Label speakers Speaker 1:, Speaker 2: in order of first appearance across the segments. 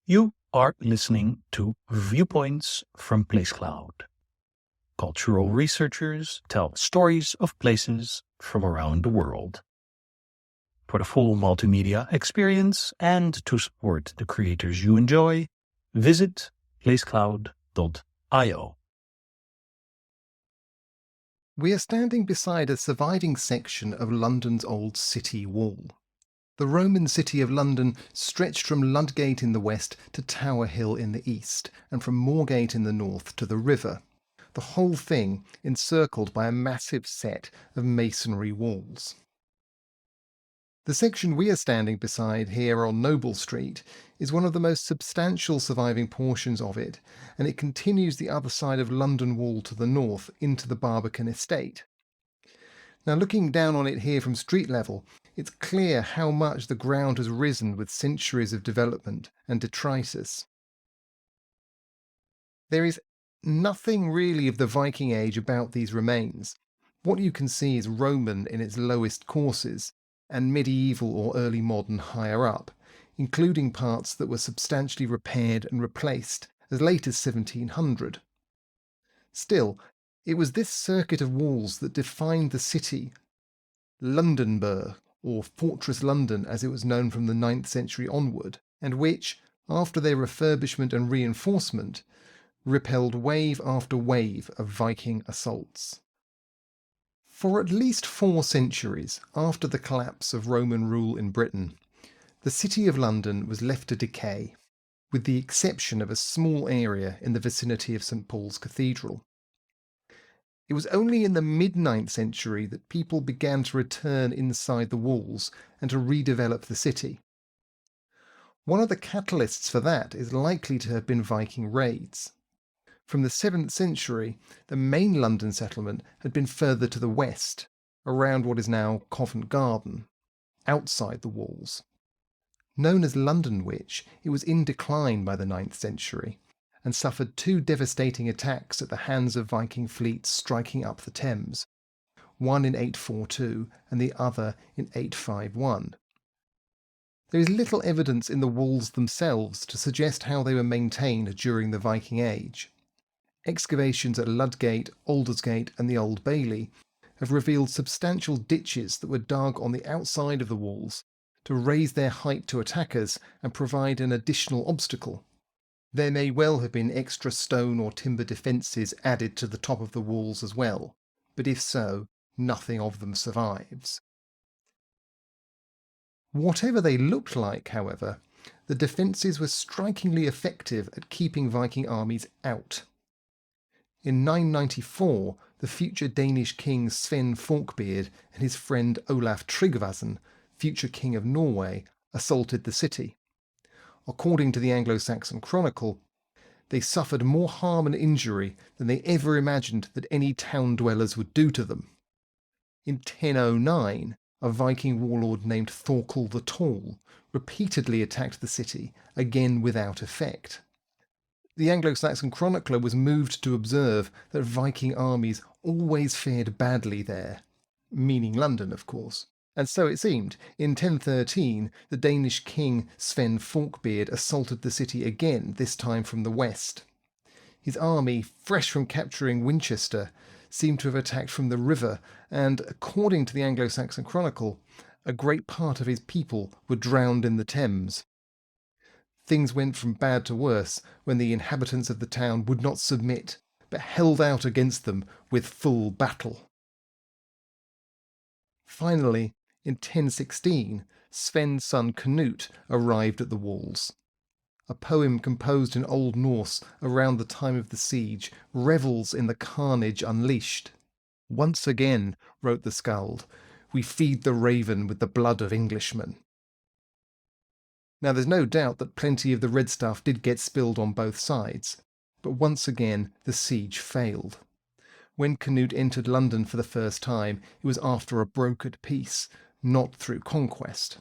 Speaker 1: You are listening to Viewpoints from PlaceCloud. Cultural researchers tell stories of places from around the world. For the full multimedia experience and to support the creators you enjoy, visit placecloud.io.
Speaker 2: We are standing beside a surviving section of London's old city wall. The Roman city of London stretched from Ludgate in the west to Tower Hill in the east, and from Moorgate in the north to the river, the whole thing encircled by a massive set of masonry walls. The section we are standing beside here on Noble Street is one of the most substantial surviving portions of it, and it continues the other side of London Wall to the north into the Barbican estate. Now, looking down on it here from street level, it's clear how much the ground has risen with centuries of development and detritus. There is nothing really of the Viking Age about these remains. What you can see is Roman in its lowest courses, and medieval or early modern higher up, including parts that were substantially repaired and replaced as late as 1700. Still, it was this circuit of walls that defined the city, Londonburg, or Fortress London as it was known from the 9th century onward, and which, after their refurbishment and reinforcement, repelled wave after wave of Viking assaults. For at least 4 centuries after the collapse of Roman rule in Britain, the city of London was left to decay, with the exception of a small area in the vicinity of St. Paul's Cathedral. It was only in the mid-9th century that people began to return inside the walls and to redevelop the city. One of the catalysts for that is likely to have been Viking raids. From the 7th century, the main London settlement had been further to the west, around what is now Covent Garden, outside the walls. Known as Londonwich, it was in decline by the 9th century, and suffered 2 devastating attacks at the hands of Viking fleets striking up the Thames, one in 842 and the other in 851. There is little evidence in the walls themselves to suggest how they were maintained during the Viking Age. Excavations at Ludgate, Aldersgate and the Old Bailey have revealed substantial ditches that were dug on the outside of the walls to raise their height to attackers and provide an additional obstacle. There may well have been extra stone or timber defences added to the top of the walls as well, but if so, nothing of them survives. Whatever they looked like, however, the defences were strikingly effective at keeping Viking armies out. In 994, the future Danish king Sven Forkbeard and his friend Olaf Tryggvason, future king of Norway, assaulted the city. According to the Anglo-Saxon chronicle, they suffered more harm and injury than they ever imagined that any town dwellers would do to them. In 1009, a Viking warlord named Thorkel the Tall repeatedly attacked the city, again without effect. The Anglo-Saxon chronicler was moved to observe that Viking armies always fared badly there, meaning London, of course. And so it seemed. In 1013, the Danish king Sven Forkbeard assaulted the city again, this time from the west. His army, fresh from capturing Winchester, seemed to have attacked from the river, and according to the Anglo-Saxon chronicle, a great part of his people were drowned in the Thames. Things went from bad to worse when the inhabitants of the town would not submit, but held out against them with full battle. Finally, in 1016, Sven's son Canute arrived at the walls. A poem composed in Old Norse around the time of the siege revels in the carnage unleashed. Once again, wrote the skald, we feed the raven with the blood of Englishmen. Now there's no doubt that plenty of the red stuff did get spilled on both sides, but once again the siege failed. When Canute entered London for the first time, it was after a brokered peace, not through conquest.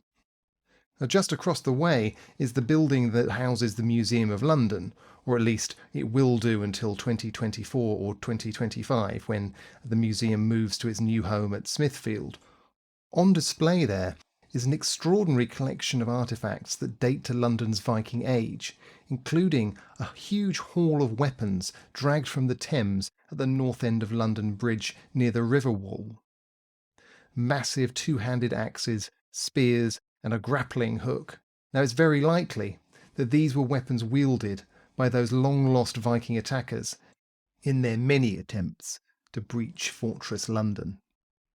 Speaker 2: Now, just across the way is the building that houses the Museum of London, or at least it will do until 2024 or 2025, when the museum moves to its new home at Smithfield. On display there is an extraordinary collection of artefacts that date to London's Viking Age, including a huge haul of weapons dragged from the Thames at the north end of London Bridge near the river wall. Massive two-handed axes, spears, and a grappling hook. Now it's very likely that these were weapons wielded by those long-lost Viking attackers in their many attempts to breach Fortress London.